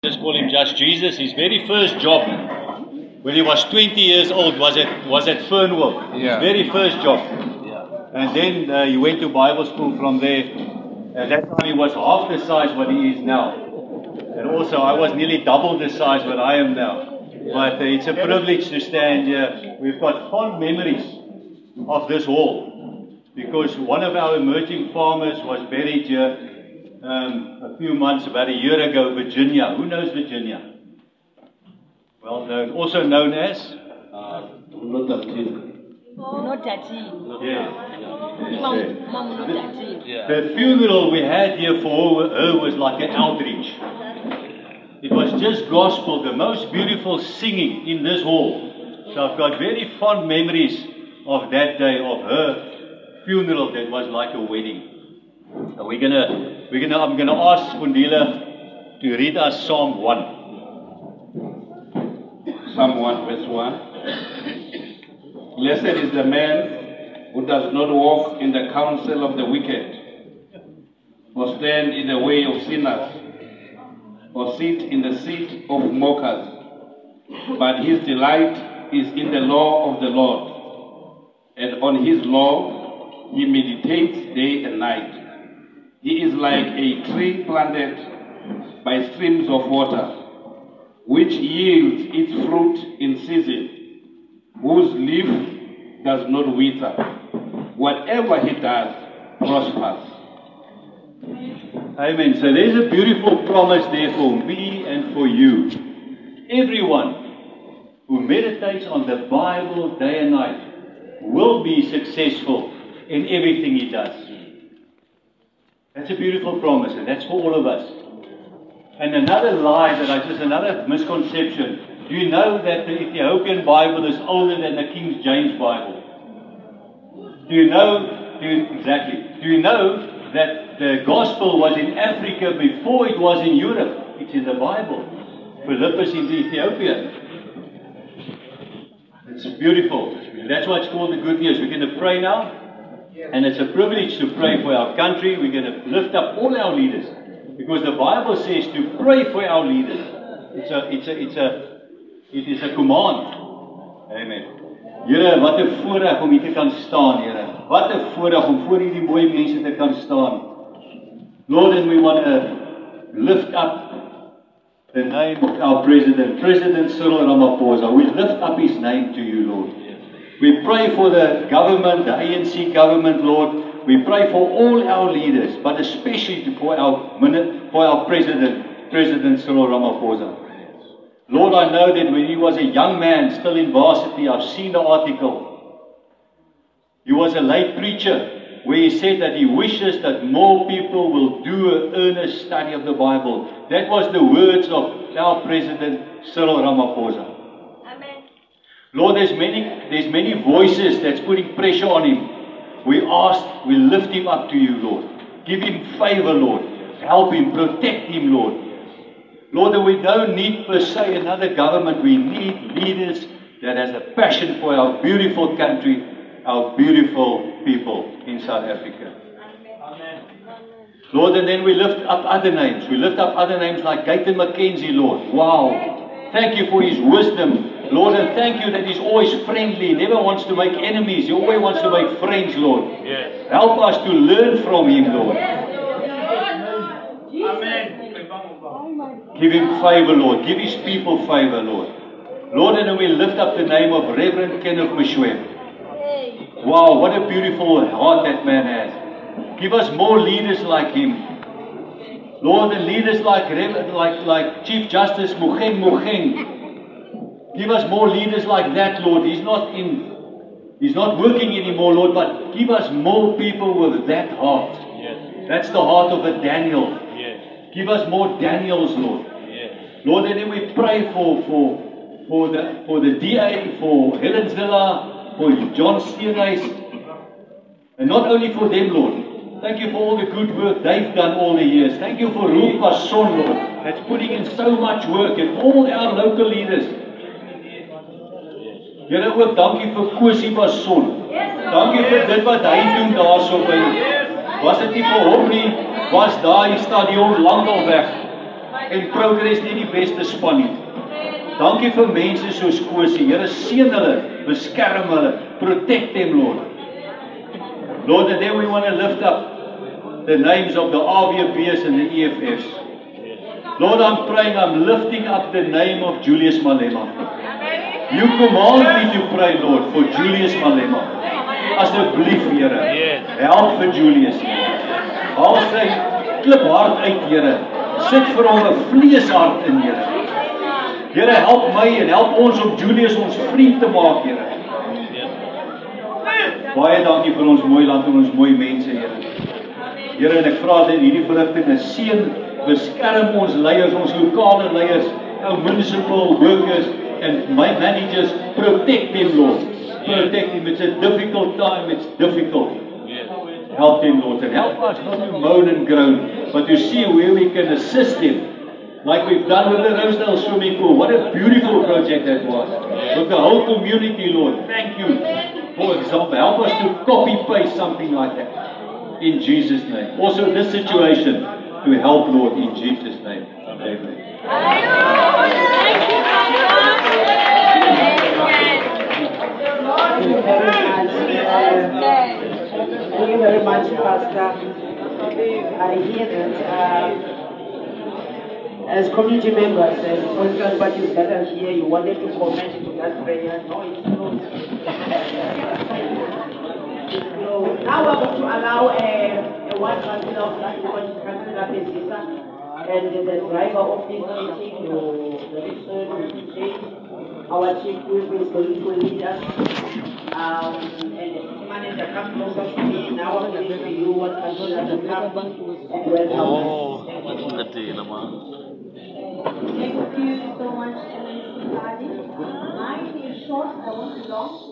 Just call him Just Jesus. His very first job, when he was 20 years old, was at Fernwell. Yeah. His very first job. Yeah. And then he went to Bible school from there. At that time he was half the size what he is now. And also I was nearly double the size what I am now. Yeah. But it's a privilege to stand here. We've got fond memories of this hall. Because one of our emerging farmers was buried here a few months, about a year ago, Virginia. Who knows Virginia? Well known, also known as? The funeral we had here for her was like an outreach. It was just gospel, the most beautiful singing in this hall. So I've got very fond memories of that day, of her funeral that was like a wedding. So I'm gonna ask Fundila to read us Psalm 1. Psalm 1 verse 1. Blessed is the man who does not walk in the counsel of the wicked, or stand in the way of sinners, or sit in the seat of mockers. But his delight is in the law of the Lord, and on his law he meditates day and night. He is like a tree planted by streams of water, which yields its fruit in season, whose leaf does not wither. Whatever he does prospers. Amen. So there's a beautiful promise there for me and for you. Everyone who meditates on the Bible day and night will be successful in everything he does. That's a beautiful promise, and that's for all of us. And another lie another misconception. Do you know that the Ethiopian Bible is older than the King James Bible? Do you know that the gospel was in Africa before it was in Europe? It's in the Bible. Philippus in Ethiopia. It's beautiful. That's why it's called the good news. We're going to pray now. And it's a privilege to pray for our country. We're going to lift up all our leaders, because the Bible says to pray for our leaders. It is a command. Amen. Here, wat 'n voorreg om hier te kan staan, Here. Wat 'n voorreg om voor hierdie mooi mense te kan staan. Lord, and we want to lift up the name of our President, President Cyril Ramaphosa. We lift up his name to you, Lord. We pray for the government, the ANC government, Lord. We pray for all our leaders, but especially for our President, President Cyril Ramaphosa. Lord, I know that when he was a young man, still in varsity, I've seen the article. He was a late preacher, where he said that he wishes that more people will do an earnest study of the Bible. That was the words of our President Cyril Ramaphosa. Lord, there's many voices that's putting pressure on him. We lift him up to you, Lord. Give him favor, Lord. Help him, protect him, Lord. Lord, that we don't need per se another government. We need leaders that has a passion for our beautiful country, our beautiful people in South Africa. Amen. Lord, and then we lift up other names. We lift up other names like Gayton McKenzie, Lord. Wow. Thank you for his wisdom. Lord, and thank you that he's always friendly. He never wants to make enemies. He always wants to make friends, Lord. Yes. Help us to learn from him, Lord. Amen. Give him favor, Lord. Give his people favor, Lord. Lord, and then we lift up the name of Reverend Kenneth Mashweb. Wow, what a beautiful heart that man has. Give us more leaders like him. Lord, and leaders like Chief Justice Mogoeng. Give us more leaders like that, Lord. He's not working anymore, Lord, but give us more people with that heart. Yes. That's the heart of a Daniel. Yes. Give us more Daniels, Lord. Yes. Lord, and then we pray for the DA, for Helen Zilla, for John Steenhuis, and not only for them, Lord. Thank you for all the good work they've done all the years. Thank you for Ruth Passon, Lord, that's putting in so much work, and all our local leaders. Here ook dankie vir Kosie Passon. Dankie vir dit wat hy doen daarso by. Was dit nie vir hom nie, was daai stadion lank al weg. en Progress nie die beste span nie. Dankie vir mense soos Kosie. Here seën hulle, beskerm hulle, protect them, Lord. Lord, and then we want to lift up the names of the RVBs and the EFFs. Lord, I'm praying, I'm lifting up the name of Julius Malema. You command me to pray, Lord, for Julius Malema. Asseblief, Here, help vir Julius, Here. Haal sy kliphart uit, Here. Sit vir hom 'n vleeshart in, Here. Here, help my en help ons om Julius ons vriend te maak, Here. Baie dankie vir ons mooi land en ons mooi mense, Here. Here, en ek vra dat hierdie verrigting seën, beskerm ons leiers, ons lokale leiers, our municipal workers and my managers, protect them, Lord. Protect them. It's a difficult time, it's difficult. Help them, Lord, and help us not to moan and groan, but to see where we can assist them. Like we've done with the Rosedale swimming pool. What a beautiful project that was. With the whole community, Lord. Thank you. For example, help us to copy-paste something like that. In Jesus' name. Also this situation, to help, Lord, in Jesus' name. Amen. Thank you very much, Pastor. I hear that as community members and political parties that are here, you wanted to comment to that prayer. No, it's not. So now we're going to allow a one councillor of that Councillor Pesisa, and the driver of this meeting, the reason our chief whip is going to lead us. And the city manager comes closer to me. Now I'm going to give you what councillor to come and welcome us. Thank you so much, Mr. Kadi. Mine is short, I won't be long.